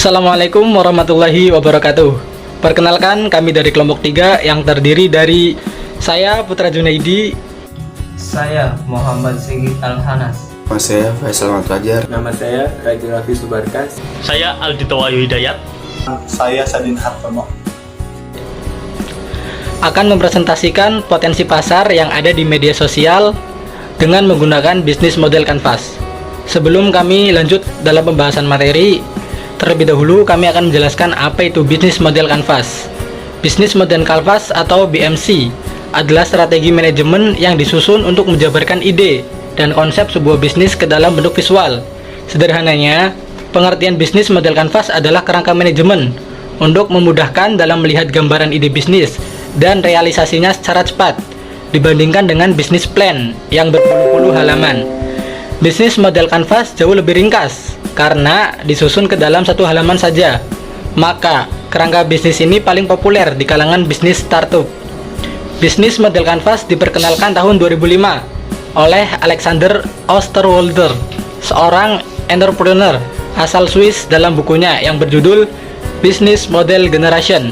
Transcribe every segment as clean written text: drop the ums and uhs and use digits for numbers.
Assalamualaikum warahmatullahi wabarakatuh. Perkenalkan, kami dari kelompok 3 yang terdiri dari saya Putra Junaidi. Saya Muhammad Sigit Alhanas. Nama saya Faisal Ahmad Fajar. Nama saya Raji Raffi Subarkas. Saya Aldito Wahyu Hidayat. Saya Sadin Hartono. Akan mempresentasikan potensi pasar yang ada di media sosial dengan menggunakan bisnis model Canvas. Sebelum kami lanjut dalam pembahasan materi, terlebih dahulu kami akan menjelaskan apa itu bisnis model Canvas. Bisnis model Canvas atau BMC adalah strategi manajemen yang disusun untuk menjabarkan ide dan konsep sebuah bisnis ke dalam bentuk visual. Sederhananya, pengertian bisnis model Canvas adalah kerangka manajemen untuk memudahkan dalam melihat gambaran ide bisnis dan realisasinya secara cepat dibandingkan dengan bisnis plan yang berpuluh-puluh halaman. Bisnis model Canvas jauh lebih ringkas karena disusun ke dalam satu halaman saja. Maka, kerangka bisnis ini paling populer di kalangan bisnis startup. Bisnis model Canvas diperkenalkan tahun 2005 oleh Alexander Osterwalder, seorang entrepreneur asal Swiss dalam bukunya yang berjudul Business Model Generation.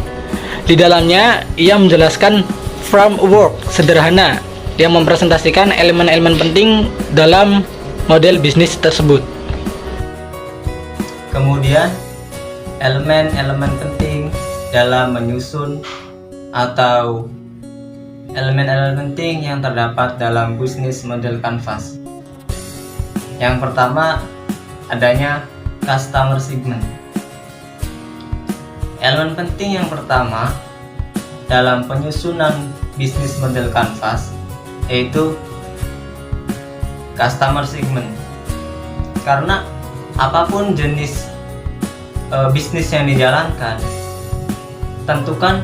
Di dalamnya, ia menjelaskan framework sederhana yang mempresentasikan elemen-elemen penting dalam model bisnis tersebut. Kemudian, elemen-elemen penting dalam menyusun atau elemen-elemen penting yang terdapat dalam bisnis model Canvas. Yang pertama, adanya customer segment. Elemen penting yang pertama dalam penyusunan bisnis model Canvas yaitu customer segment. Karena apapun jenis bisnis yang dijalankan, tentukan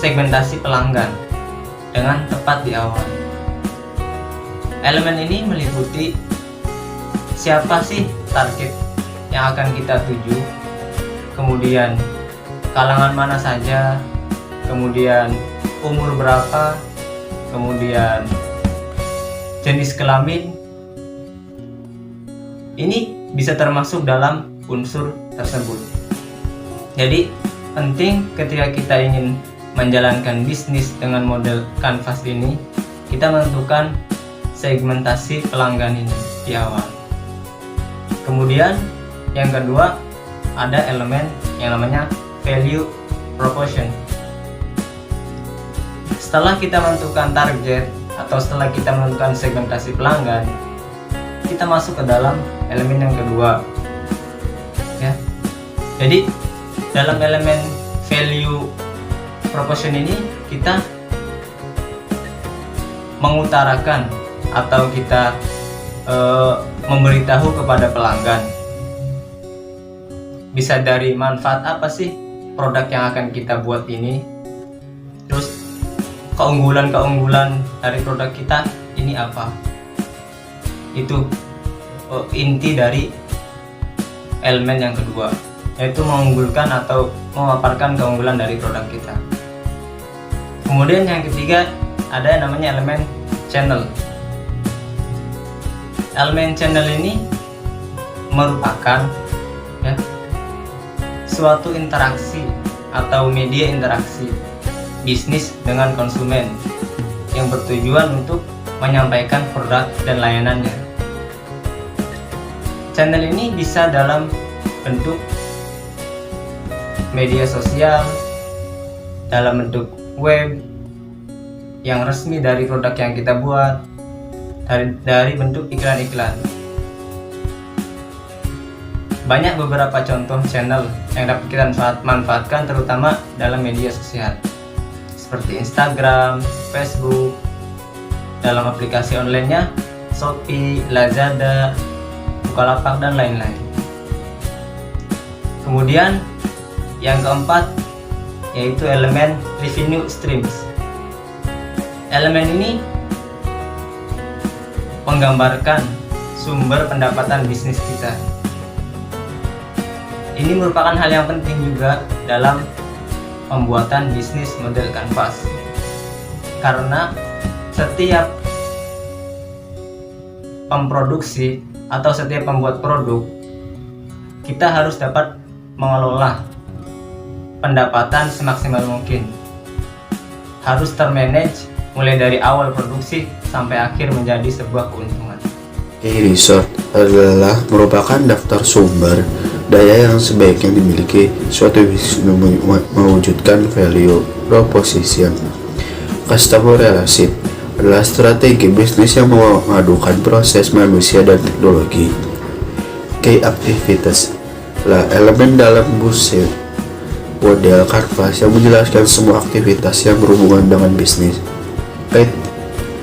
segmentasi pelanggan dengan tepat di awal. Elemen ini meliputi siapa sih target yang akan kita tuju, kemudian kalangan mana saja, kemudian umur berapa, kemudian jenis kelamin. Ini bisa termasuk dalam unsur tersebut. Jadi penting ketika kita ingin menjalankan bisnis dengan model Canvas ini, kita menentukan segmentasi pelanggan ini di awal. Kemudian yang kedua, ada elemen yang namanya value proposition. Setelah kita menentukan target atau setelah kita menentukan segmentasi pelanggan, kita masuk ke dalam elemen yang kedua, ya. Jadi dalam elemen value proposition ini kita mengutarakan atau kita memberitahu kepada pelanggan, bisa dari manfaat apa sih produk yang akan kita buat ini, terus keunggulan-keunggulan dari produk kita ini apa. Itu inti dari elemen yang kedua, yaitu mengunggulkan atau memaparkan keunggulan dari produk kita. Kemudian yang ketiga, ada yang namanya elemen channel. Elemen channel ini merupakan suatu interaksi atau media interaksi bisnis dengan konsumen yang bertujuan untuk menyampaikan produk dan layanannya. Channel ini bisa dalam bentuk media sosial, dalam bentuk web yang resmi dari produk yang kita buat, dari bentuk iklan-iklan. Banyak beberapa contoh channel yang dapat kita manfaatkan terutama dalam media sosial seperti Instagram, Facebook, dalam aplikasi online-nya Shopee, Lazada, Bukalapak, dan lain-lain. Kemudian yang keempat yaitu elemen revenue streams. Elemen ini menggambarkan sumber pendapatan bisnis kita. Ini merupakan hal yang penting juga dalam pembuatan bisnis model Canvas, karena setiap pemproduksi atau setiap pembuat produk, kita harus dapat mengelola pendapatan semaksimal mungkin. Harus termanage mulai dari awal produksi sampai akhir menjadi sebuah keuntungan. Key result adalah merupakan daftar sumber daya yang sebaiknya dimiliki suatu bisnis untuk mewujudkan value proposition. Customer relationship adalah strategi bisnis yang memadukan proses manusia dan teknologi. Key activities adalah elemen dalam business model Canvas yang menjelaskan semua aktivitas yang berhubungan dengan bisnis. Paid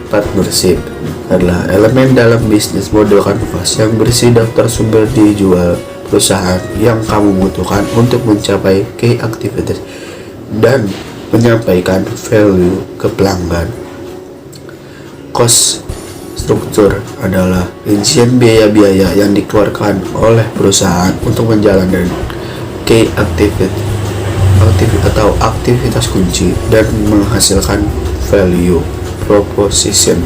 partnership adalah elemen dalam bisnis model Canvas yang berisi daftar sumber dijual perusahaan yang kamu butuhkan untuk mencapai key activities dan menyampaikan value ke pelanggan. Cost structure adalah rincian biaya-biaya yang dikeluarkan oleh perusahaan untuk menjalankan key activity atau aktivitas kunci dan menghasilkan value proposition.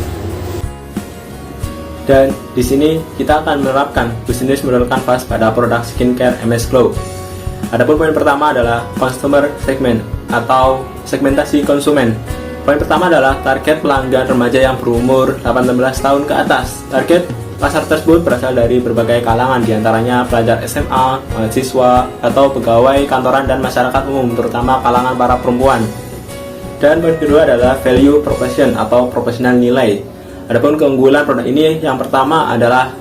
Dan di sini kita akan menerapkan bisnis model Canvas pada produk skincare MS Glow. Adapun poin pertama adalah customer segment atau segmentasi konsumen. Poin pertama adalah target pelanggan remaja yang berumur 18 tahun ke atas. Target pasar tersebut berasal dari berbagai kalangan, diantaranya pelajar SMA, mahasiswa, atau pegawai kantoran dan masyarakat umum, terutama kalangan para perempuan. Dan poin kedua adalah value proposition atau proporsional nilai. Adapun keunggulan produk ini yang pertama adalah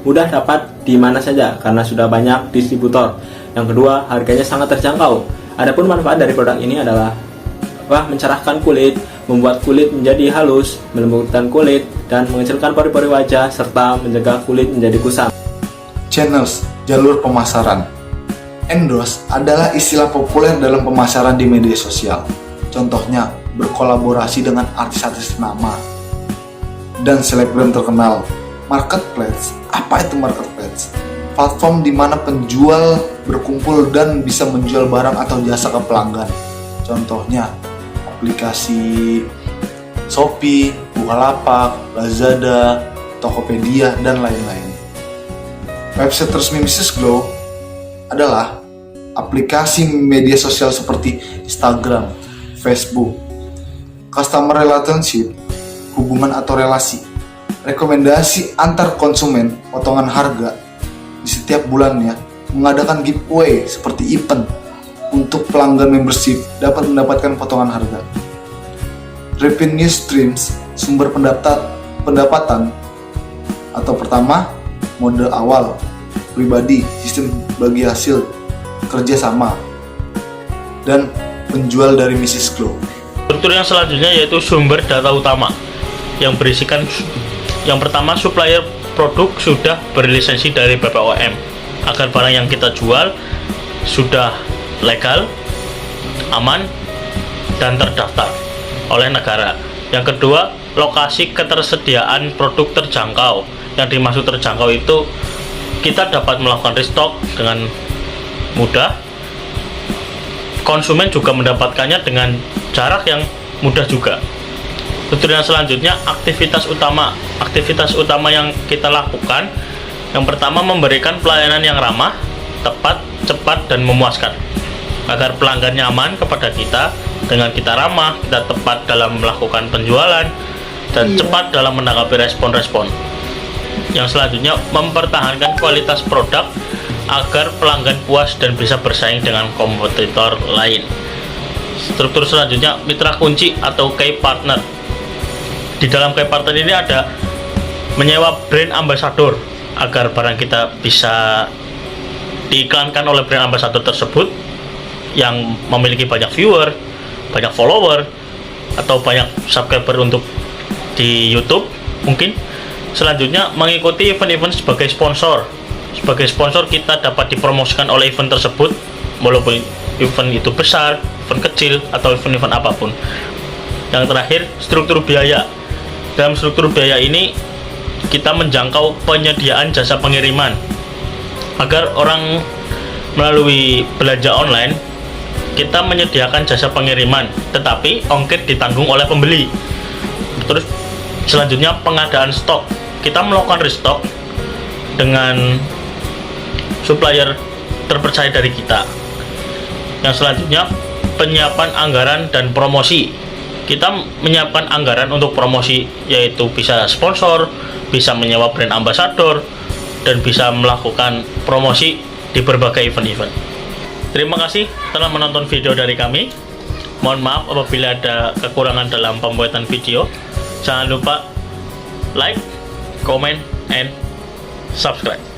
mudah dapat di mana saja karena sudah banyak distributor. Yang kedua, harganya sangat terjangkau. Adapun manfaat dari produk ini adalah mencerahkan kulit, membuat kulit menjadi halus, melembutkan kulit, dan mengecilkan pori-pori wajah, serta mencegah kulit menjadi kusam. Channels, jalur pemasaran. Endorse adalah istilah populer dalam pemasaran di media sosial. Contohnya, berkolaborasi dengan artis-artis nama dan selebgram terkenal. Marketplace, apa itu marketplace? Platform di mana penjual berkumpul dan bisa menjual barang atau jasa ke pelanggan. Contohnya, aplikasi Shopee, Bukalapak, Lazada, Tokopedia, dan lain-lain. Website resmi Mrs. Glow adalah aplikasi media sosial seperti Instagram, Facebook. Customer relationship, hubungan atau relasi. Rekomendasi antar konsumen, potongan harga di setiap bulannya, mengadakan giveaway seperti event untuk pelanggan membership dapat mendapatkan potongan harga. Revenue streams, sumber pendapatan atau pertama, modal awal, pribadi, sistem bagi hasil, kerjasama, dan penjual dari Mrs. Glow. Struktur yang selanjutnya yaitu sumber data utama yang berisikan yang pertama, supplier produk sudah berlisensi dari BPOM agar barang yang kita jual sudah legal, aman, dan terdaftar oleh negara. Yang kedua, lokasi ketersediaan produk terjangkau. Yang dimaksud terjangkau itu kita dapat melakukan restock dengan mudah. Konsumen juga mendapatkannya dengan jarak yang mudah juga. Struktur yang selanjutnya, aktivitas utama. Aktivitas utama yang kita lakukan, yang pertama, memberikan pelayanan yang ramah, tepat, cepat, dan memuaskan agar pelanggan nyaman kepada kita. Dengan kita ramah, kita tepat dalam melakukan penjualan, dan cepat dalam menanggapi respon-respon. Yang selanjutnya, mempertahankan kualitas produk agar pelanggan puas dan bisa bersaing dengan kompetitor lain. Struktur selanjutnya, mitra kunci atau key partner. Di dalam key partner ini ada menyewa brand ambassador agar barang kita bisa diiklankan oleh brand ambassador tersebut yang memiliki banyak viewer, banyak follower, atau banyak subscriber untuk di YouTube mungkin. Selanjutnya, mengikuti event-event sebagai sponsor. Sebagai sponsor kita dapat dipromosikan oleh event tersebut, walaupun event itu besar, event kecil, atau event-event apapun. Yang terakhir, struktur biaya. Dalam struktur biaya ini kita menjangkau penyediaan jasa pengiriman agar orang melalui belanja online. Kita menyediakan jasa pengiriman, tetapi ongkir ditanggung oleh pembeli. Terus selanjutnya, pengadaan stok. Kita melakukan restock dengan supplier terpercaya dari kita. Yang selanjutnya, penyiapan anggaran dan promosi. Kita menyiapkan anggaran untuk promosi, yaitu bisa sponsor, bisa menyewa brand ambassador, dan bisa melakukan promosi di berbagai event-event. Terima kasih telah menonton video dari kami. Mohon maaf apabila ada kekurangan dalam pembuatan video. Jangan lupa like, comment, and subscribe.